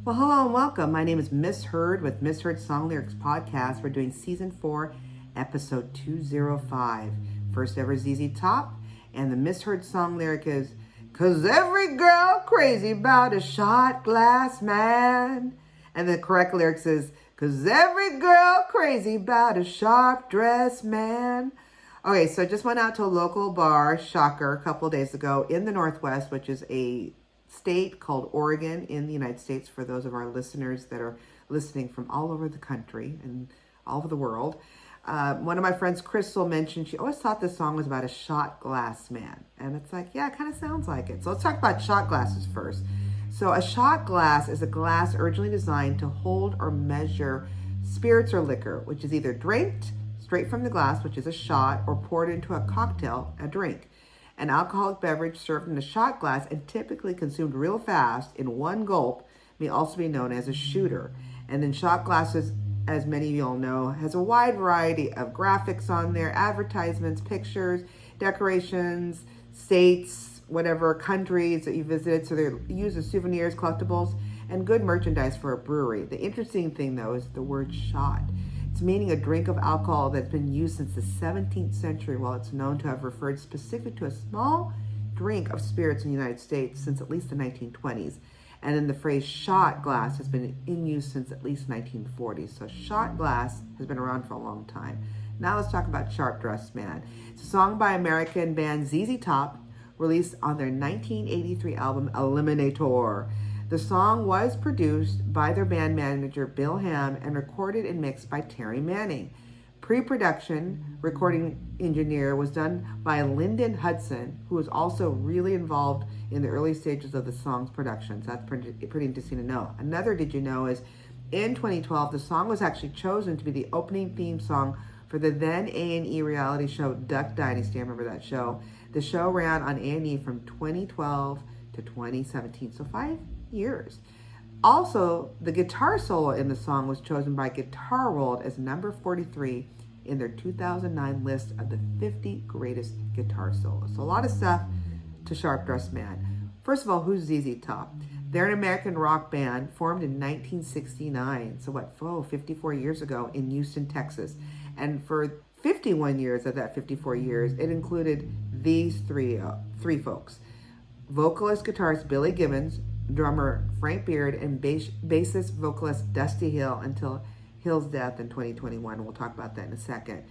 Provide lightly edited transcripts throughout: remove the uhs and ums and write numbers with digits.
Well, hello and welcome. My name is Miss Heard with Miss Heard Song Lyrics Podcast. We're doing season 4, episode 205. First ever ZZ Top. And the Miss Heard song lyric is, 'Cause every girl crazy about a shot glass man. And the correct lyrics is, 'Cause every girl crazy about a sharp dressed man. Okay, so I just went out to a local bar, shocker, a couple of days ago in the Northwest, which is a state called Oregon in the United States, for those of our listeners that are listening from all over the country and all over the world. One of my friends, Crystal, mentioned she always thought this song was about a shot glass man. And it's like, yeah, it kind of sounds like it. So let's talk about shot glasses first. So a shot glass is a glass originally designed to hold or measure spirits or liquor, which is either drinked straight from the glass, which is a shot, or poured into a cocktail, a drink. An alcoholic beverage served in a shot glass and typically consumed real fast in one gulp may also be known as a shooter. And then shot glasses, as many of you all know, has a wide variety of graphics on there, advertisements, pictures, decorations, states, whatever countries that you visited. So they're used as souvenirs, collectibles, and good merchandise for a brewery. The interesting thing, though, is the word shot. It's meaning a drink of alcohol that's been used since the 17th century, while it's known to have referred specific to a small drink of spirits in the United States since at least the 1920s. And then the phrase shot glass has been in use since at least 1940. So shot glass has been around for a long time. Now let's talk about Sharp Dressed Man. It's a song by American band ZZ Top, released on their 1983 album Eliminator. The song was produced by their band manager Bill Ham and recorded and mixed by Terry Manning. Pre-production recording engineer was done by Lyndon Hudson, who was also really involved in the early stages of the song's production. So that's pretty interesting to know. Another did you know is in 2012, the song was actually chosen to be the opening theme song for the then A&E reality show Duck Dynasty. I remember that show. The show ran on A&E from 2012 to 2017, so 5 years. Also, the guitar solo in the song was chosen by Guitar World as number 43 in their 2009 list of the 50 greatest guitar solos. So a lot of stuff to Sharp Dressed Man. First of all, who's ZZ Top? They're an American rock band formed in 1969. So 54 years ago in Houston, Texas. And for 51 years of that 54 years, it included these three folks. Vocalist guitarist Billy Gibbons, drummer Frank Beard, and bassist vocalist Dusty Hill until Hill's death in 2021. We'll talk about that in a second.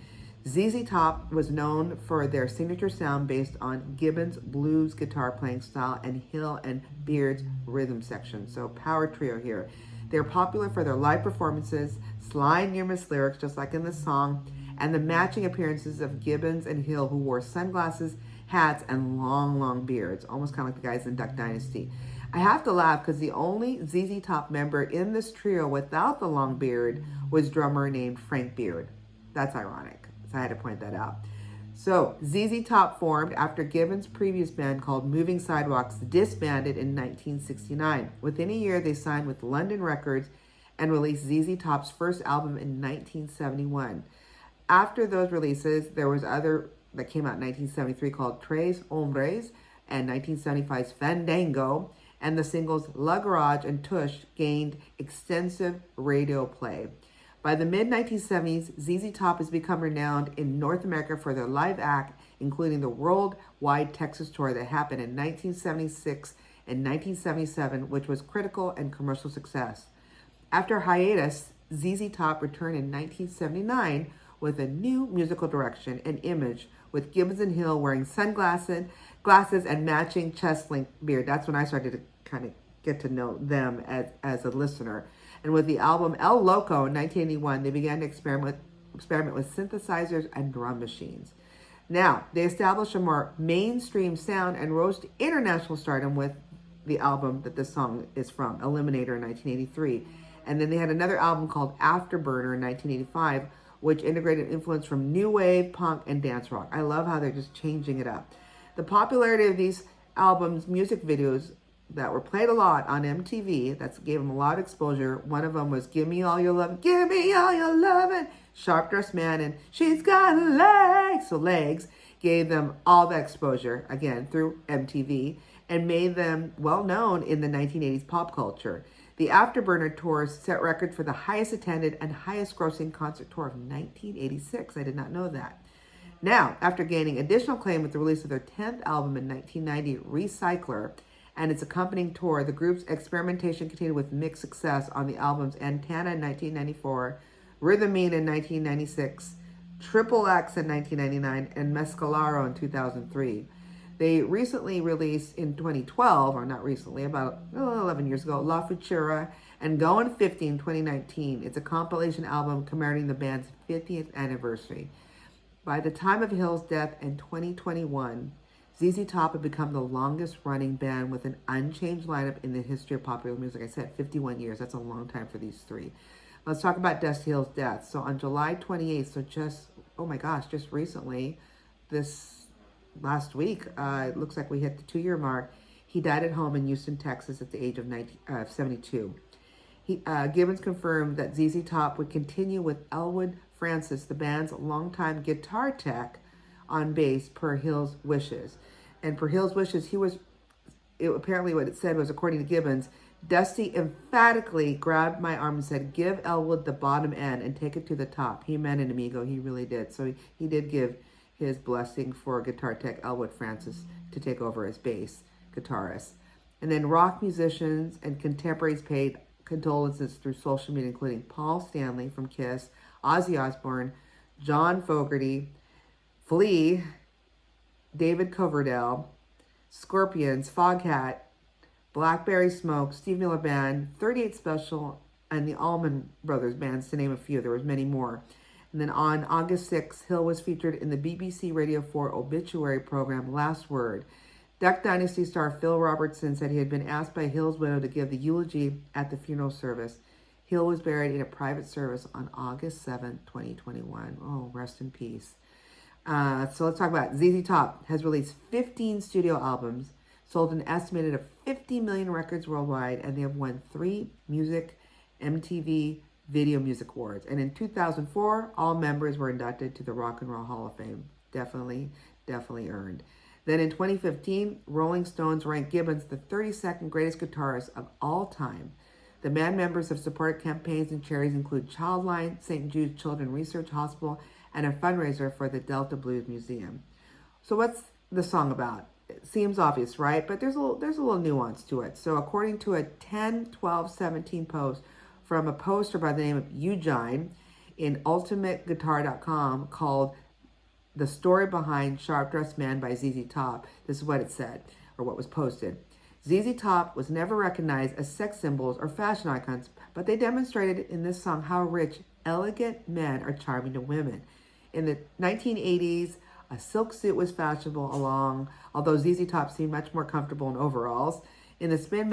ZZ Top was known for their signature sound based on Gibbons' blues guitar playing style and Hill and Beard's rhythm section. So power trio here. They're popular for their live performances, sly and humorous lyrics, just like in the song, and the matching appearances of Gibbons and Hill, who wore sunglasses, hats, and long beards, almost kind of like the guys in Duck Dynasty. I have to laugh because the only ZZ Top member in this trio without the long beard was drummer named Frank Beard. That's ironic, so I had to point that out. So ZZ Top formed after Gibbons' previous band called Moving Sidewalks disbanded in 1969. Within a year, they signed with London Records and released ZZ Top's first album in 1971. After those releases, there was other that came out in 1973 called Tres Hombres and 1975's Fandango, and the singles La Garage and Tush gained extensive radio play. By the mid-1970s, ZZ Top has become renowned in North America for their live act, including the worldwide Texas tour that happened in 1976 and 1977, which was critical and commercial success. After hiatus, ZZ Top returned in 1979 with a new musical direction and image, with Gibbons and Hill wearing sunglasses and matching chest-length beard. That's when I started to kind of get to know them as a listener. And with the album El Loco in 1981, they began to experiment with synthesizers and drum machines. Now, they established a more mainstream sound and rose to international stardom with the album that this song is from, Eliminator in 1983. And then they had another album called Afterburner in 1985, which integrated influence from new wave, punk, and dance rock. I love how they're just changing it up. The popularity of these albums' music videos that were played a lot on MTV, that gave them a lot of exposure. One of them was Give Me All Your Love, Give Me All Your Lovin', Sharp Dressed Man, and She's Got Legs. So Legs gave them all the exposure, again, through MTV. and made them well known in the 1980s pop culture. The Afterburner tour set records for the highest attended and highest grossing concert tour of 1986. I did not know that. Now, after gaining additional acclaim with the release of their 10th album in 1990, Recycler, and its accompanying tour, the group's experimentation continued with mixed success on the albums Antenna in 1994, Rhythmine in 1996, Triple X in 1999, and Mescalero in 2003. They recently released in 2012, or not recently, about 11 years ago, La Futura and Goin' 50 in 2019. It's a compilation album commemorating the band's 50th anniversary. By the time of Hill's death in 2021, ZZ Top had become the longest running band with an unchanged lineup in the history of popular music. Like I said, 51 years. That's a long time for these three. Let's talk about Dusty Hill's death. So on July 28th, so just recently, this last week, it looks like we hit the 2-year mark. He died at home in Houston, Texas at the age of 72. Gibbons confirmed that ZZ Top would continue with Elwood Francis, the band's longtime guitar tech, on bass per Hill's wishes. And per Hill's wishes, apparently what it said was, according to Gibbons, Dusty emphatically grabbed my arm and said, "Give Elwood the bottom end and take it to the top." He meant it, amigo. He really did. So he did give his blessing for guitar tech Elwood Francis to take over as bass guitarist. And then rock musicians and contemporaries paid condolences through social media, including Paul Stanley from Kiss, Ozzy Osbourne, John Fogerty, Flea, David Coverdale, Scorpions, Foghat, Blackberry Smoke, Steve Miller Band, 38 Special, and the Allman Brothers Bands, to name a few. There was many more. And then on August 6th, Hill was featured in the BBC Radio 4 obituary program, Last Word. Duck Dynasty star Phil Robertson said he had been asked by Hill's widow to give the eulogy at the funeral service. Hill was buried in a private service on August 7th, 2021. Oh, rest in peace. So let's talk about ZZ Top. Has released 15 studio albums, sold an estimated of 50 million records worldwide, and they have won 3 MTV Video Music Awards. And in 2004, all members were inducted to the Rock and Roll Hall of Fame. Definitely earned. Then in 2015, Rolling Stones ranked Gibbons the 32nd greatest guitarist of all time. The band members have supported campaigns and charities include Childline, St. Jude Children's Research Hospital, and a fundraiser for the Delta Blues Museum. So what's the song about? It seems obvious, right? But there's a little nuance to it. So according to a 10/12/17 post from a poster by the name of Eugene in ultimateguitar.com called "The Story Behind Sharp Dressed Man" by ZZ Top, this is what it said, or what was posted. ZZ Top was never recognized as sex symbols or fashion icons, but they demonstrated in this song how rich, elegant men are charming to women. In the 1980s, a silk suit was fashionable although ZZ Top seemed much more comfortable in overalls. In the Spin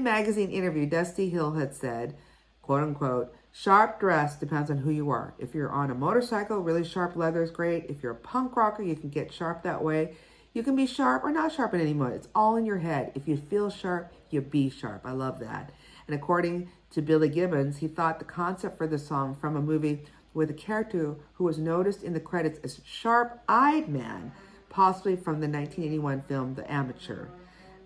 magazine interview, Dusty Hill had said, quote unquote, "Sharp dress depends on who you are. If you're on a motorcycle, really sharp leather is great. If you're a punk rocker, you can get sharp that way. You can be sharp or not sharp in any mode. It's all in your head. If you feel sharp, you be sharp." I love that. And according to Billy Gibbons, he thought the concept for the song from a movie with a character who was noticed in the credits as Sharp-Eyed Man, possibly from the 1981 film The Amateur.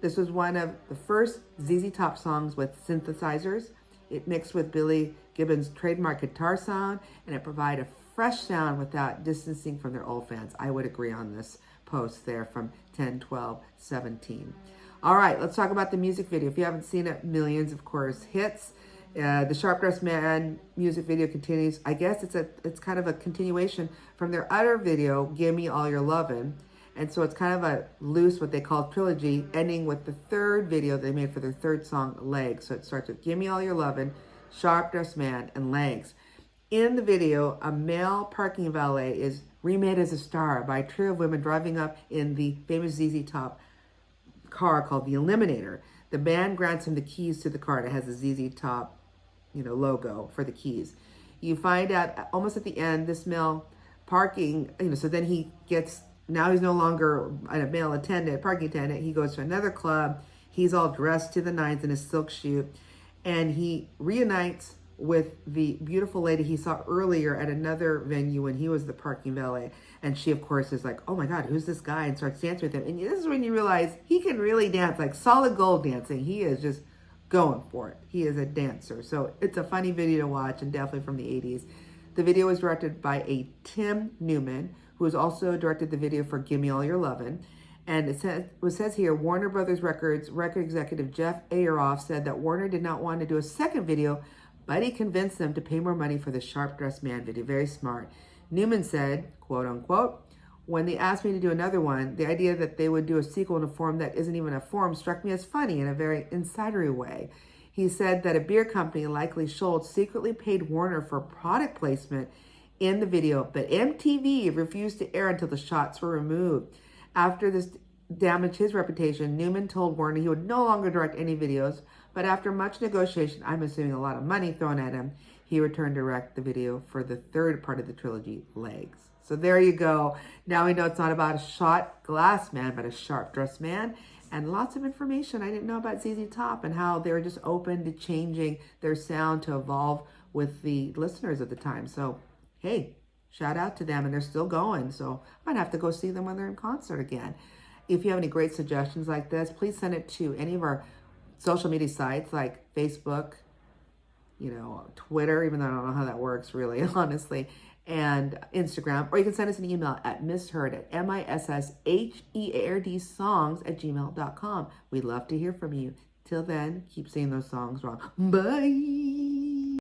This was one of the first ZZ Top songs with synthesizers. It mixed with Billy Gibbons' trademark guitar sound, and it provided a fresh sound without distancing from their old fans. I would agree on this post there from 10/12/17. All right, let's talk about the music video. If you haven't seen it, millions, of course, hits. The Sharp Dressed Man music video continues. I guess it's kind of a continuation from their other video, "Gimme All Your Lovin'." And so it's kind of a loose, what they call trilogy, ending with the third video they made for their third song, "Legs." So it starts with "Gimme All Your Lovin'," "Sharp Dressed Man," and "Legs." In the video, a male parking valet is remade as a star by a trio of women driving up in the famous ZZ Top car called the Eliminator. The band grants him the keys to the car that has the ZZ Top, logo for the keys. You find out almost at the end, this male parking, so then now he's no longer a male parking attendant. He goes to another club. He's all dressed to the nines in his silk suit, and he reunites with the beautiful lady he saw earlier at another venue when he was the parking valet. And she, of course, is like, oh my God, who's this guy? And starts dancing with him. And this is when you realize he can really dance, like solid gold dancing. He is just going for it. He is a dancer. So it's a funny video to watch, and definitely from the 80s. The video was directed by a Tim Newman, who has also directed the video for Gimme All Your Lovin'. And it says here, Warner Brothers Records record executive Jeff Ayeroff said that Warner did not want to do a second video, but he convinced them to pay more money for the Sharp Dressed Man video. Very smart. Newman said, quote unquote, when they asked me to do another one, the idea that they would do a sequel in a form that isn't even a form struck me as funny in a very insidery way. He said that a beer company, likely Schultz, secretly paid Warner for product placement in the video, but MTV refused to air until the shots were removed. After this damaged his reputation, Newman told Warner he would no longer direct any videos, but after much negotiation, I'm assuming a lot of money thrown at him, he returned to direct the video for the third part of the trilogy, Legs. So there you go. Now we know it's not about a shot glass man, but a sharp dressed man. And lots of information I didn't know about ZZ Top and how they were just open to changing their sound to evolve with the listeners at the time. So, hey, shout out to them, and they're still going. So I might have to go see them when they're in concert again. If you have any great suggestions like this, please send it to any of our social media sites like Facebook, Twitter, even though I don't know how that works really, honestly, and Instagram, or you can send us an email at misheard at misheard songs@gmail.com. We'd love to hear from you. Till then, keep saying those songs wrong. Bye.